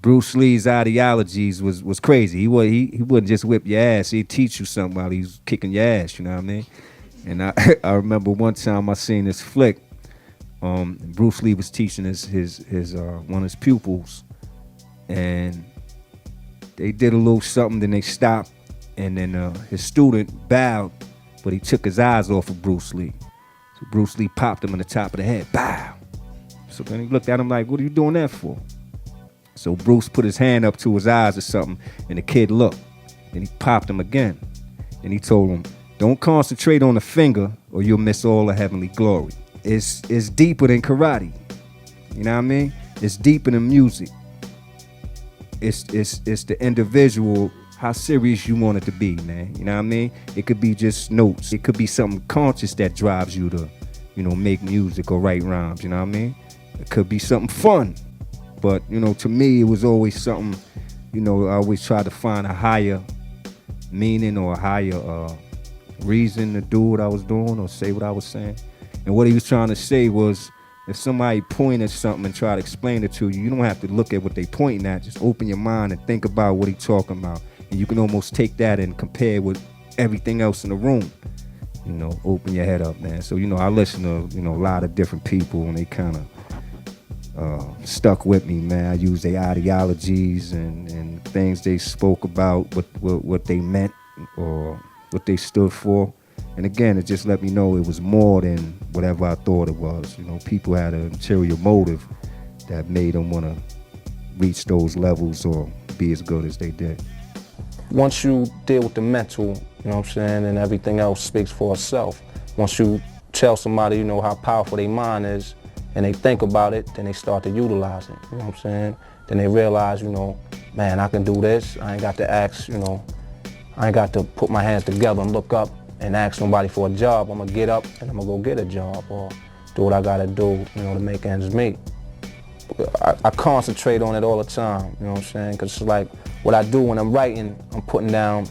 Bruce Lee's ideologies was crazy. He wouldn't just whip your ass. He'd teach you something while he was kicking your ass. You know what I mean? And I remember one time I seen this flick. Bruce Lee was teaching his one of his pupils, and they did a little something. Then they stopped, and then his student bowed, but he took his eyes off of Bruce Lee. So Bruce Lee popped him in the top of the head. Bow. So then he looked at him like, "What are you doing that for?" So Bruce put his hand up to his eyes or something, and the kid looked. And he popped him again. And he told him, "Don't concentrate on the finger or you'll miss all the heavenly glory." It's deeper than karate. You know what I mean? It's deeper than music. It's the individual, how serious you want it to be, man. You know what I mean? It could be just notes. It could be something conscious that drives you to, make music or write rhymes, you know what I mean? It could be something fun. But, to me, it was always something, I always tried to find a higher meaning or a higher reason to do what I was doing or say what I was saying. And what he was trying to say was, if somebody pointed at something and try to explain it to you, you don't have to look at what they pointing at. Just open your mind and think about what he's talking about. And you can almost take that and compare it with everything else in the room. Open your head up, man. So, I listen to, a lot of different people, and they kind of stuck with me, man. I use their ideologies and things they spoke about, what they meant or what they stood for. And again, it just let me know it was more than whatever I thought it was. People had an interior motive that made them want to reach those levels or be as good as they did. Once you deal with the mental, and everything else speaks for itself. Once you tell somebody, how powerful their mind is, and they think about it, then they start to utilize it, Then they realize, man, I can do this. I ain't got to ask, I ain't got to put my hands together and look up and ask somebody for a job. I'm gonna get up and I'm gonna go get a job or do what I gotta do, to make ends meet. I concentrate on it all the time, Because it's like what I do when I'm writing, I'm putting down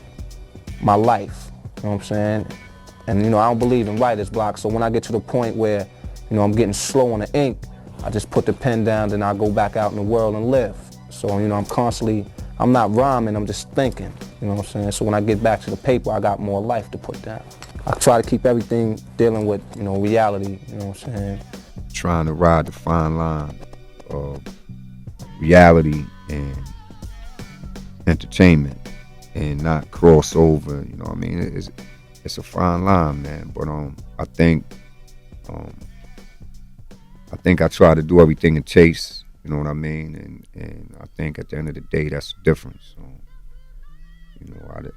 my life, And, I don't believe in writer's block, so when I get to the point where, I'm getting slow on the ink, I just put the pen down, then I go back out in the world and live. So, I'm constantly, I'm not rhyming, I'm just thinking, So when I get back to the paper, I got more life to put down. I try to keep everything dealing with, reality, Trying to ride the fine line of reality and entertainment and not cross over, It's a fine line, man. But I think I try to do everything in chase, you know what I mean? And I think at the end of the day, that's the difference. So,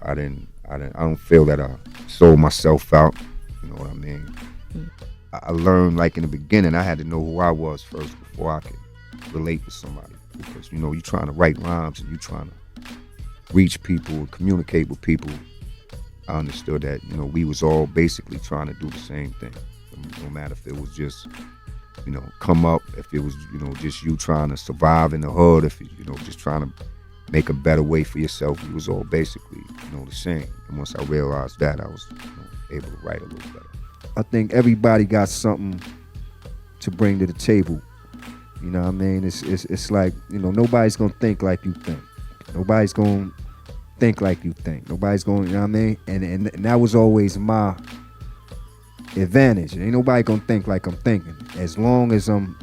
I don't feel that I sold myself out, you know what I mean? I learned, like in the beginning, I had to know who I was first before I could relate to somebody. Because, you're trying to write rhymes and you're trying to reach people and communicate with people. I understood that, we was all basically trying to do the same thing. No matter if it was just, come up, if it was, just you trying to survive in the hood, if, just trying to make a better way for yourself, we was all basically, the same. And once I realized that, I was able to write a little better. I think everybody got something to bring to the table. You know what I mean? It's like, nobody's gonna think like you think. Nobody's gonna think like you think. Nobody's gonna, you know what I mean? And that was always my advantage. Ain't nobody gonna think like I'm thinking, as long as I'm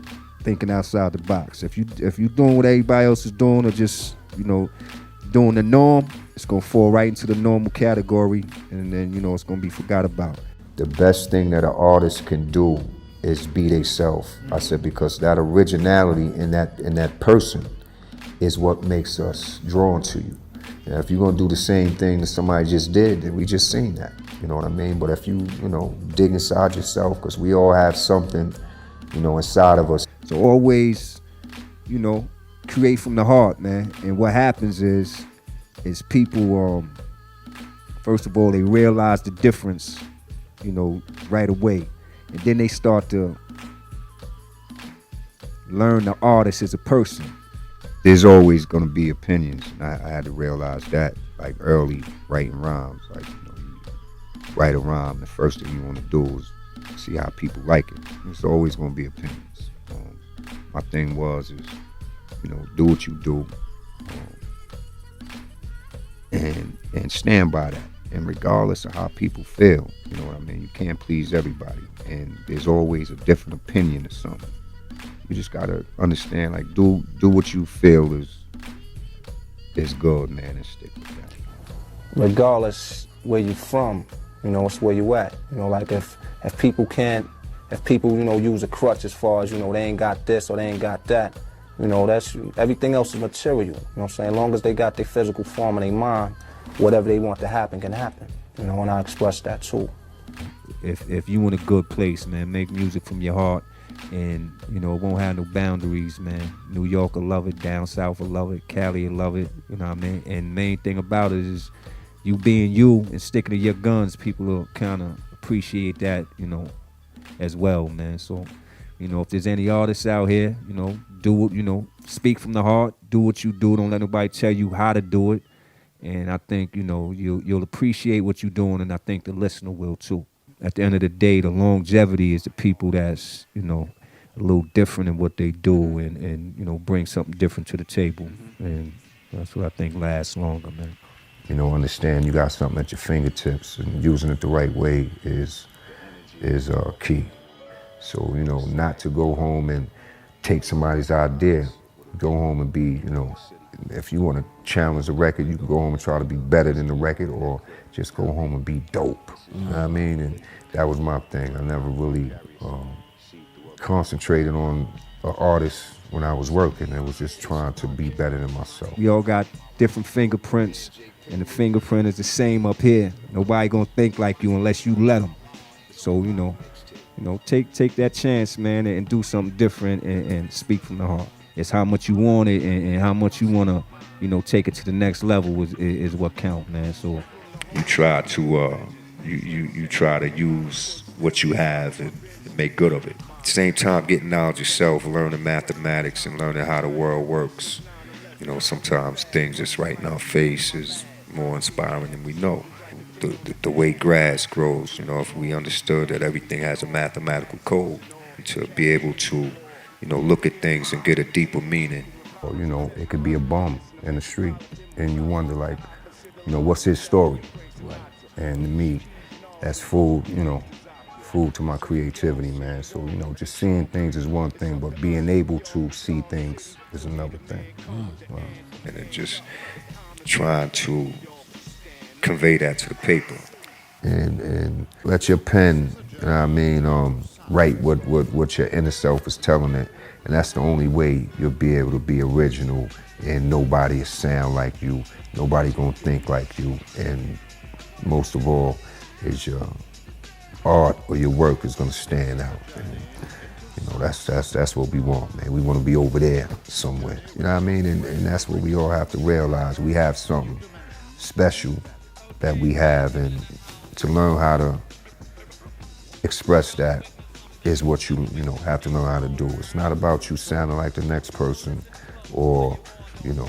thinking outside the box. If you doing what everybody else is doing or just, doing the norm, it's gonna fall right into the normal category, and then, it's gonna be forgot about. The best thing that an artist can do is be themselves. I said, because that originality in that person is what makes us drawn to you. And if you're gonna do the same thing that somebody just did, then we just seen that. You know what I mean? But if you, dig inside yourself, because we all have something, inside of us. So always, create from the heart, man. And what happens is people, first of all, they realize the difference, right away. And then they start to learn the artist as a person. There's always gonna be opinions. And I had to realize that, like early writing rhymes. Like, you write a rhyme, the first thing you wanna do is see how people like it. There's always gonna be opinions. My thing is, do what you do, and stand by that. And regardless of how people feel, you know what I mean, you can't please everybody, and there's always a different opinion of something. You just gotta understand, like, do what you feel is good, man, and stick with that. Regardless where you from, you know, it's where you at. You know, like if people can't, if people, you know, use a crutch as far as, you know, they ain't got this or they ain't got that, you know, that's, everything else is material. You know what I'm saying? As long as they got their physical form in their mind, whatever they want to happen can happen. You know, and I express that too. If you in a good place, man, make music from your heart, and you know it won't have no boundaries, man. New York will love it, down south will love it, Cali will love it. You know what I mean? And main thing about it is you being you and sticking to your guns. People will kind of appreciate that, you know, as well, man. So, you know, if there's any artists out here, you know, do it. You know, speak from the heart. Do what you do. Don't let nobody tell you how to do it. And I think, you know, you'll appreciate what you're doing, and I think the listener will too. At the end of the day, the longevity is the people that's, you know, a little different in what they do and you know, bring something different to the table. And that's what I think lasts longer, man. You know, understand you got something at your fingertips, and using it the right way is key. So, you know, not to go home and take somebody's idea, go home and be, you know, if you want to challenge the record, you can go home and try to be better than the record, or just go home and be dope. You know what I mean? And that was my thing. I never really concentrated on an artist when I was working. It was just trying to be better than myself. We all got different fingerprints, and the fingerprint is the same up here. Nobody gonna think like you unless you let them. So, you know, take that chance, man, and do something different and speak from the heart. It's how much you want it and how much you want to, you know, take it to the next level is what count, man. So you try to you try to use what you have and make good of it. At the same time, getting knowledge yourself, learning mathematics and learning how the world works. You know, sometimes things that's right in our face is more inspiring than we know. The way grass grows, you know, if we understood that everything has a mathematical code, to be able to, you know, look at things and get a deeper meaning. Or, you know, it could be a bum in the street, and you wonder, like, you know, what's his story? Right. And to me, that's food, you know, food to my creativity, man. So, you know, just seeing things is one thing, but being able to see things is another thing. Wow. And then just trying to convey that to the paper. And let your pen, you know what I mean, write what your inner self is telling it. And that's the only way you'll be able to be original, and nobody will sound like you, nobody gonna think like you, and most of all is your art or your work is gonna stand out. And, you know, that's what we want, man. We wanna be over there somewhere, you know what I mean? And that's what we all have to realize. We have something special that we have, and to learn how to express that is what you know, have to know how to do. It's not about you sounding like the next person, or, you know,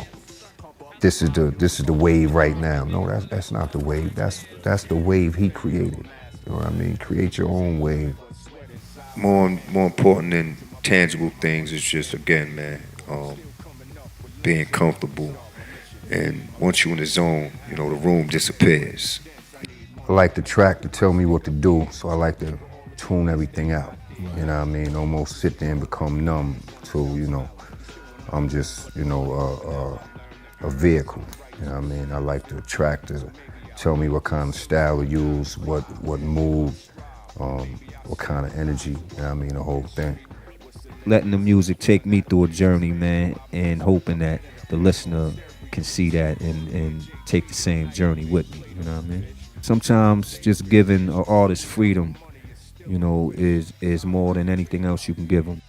this is the wave right now. No, that's not the wave. That's the wave he created. You know what I mean? Create your own wave. More important than tangible things is just, again, man, being comfortable. And once you're in the zone, you know, the room disappears. I like the track to tell me what to do, so I like to tune everything out. You know what I mean? Almost sit there and become numb to, you know, I'm just, you know, a vehicle. You know what I mean? I like the track to tell me what kind of style to use, what mood, what kind of energy, you know what I mean, the whole thing. Letting the music take me through a journey, man, and hoping that the listener can see that and take the same journey with me, you know what I mean? Sometimes just giving an artist freedom, you know, is more than anything else you can give them.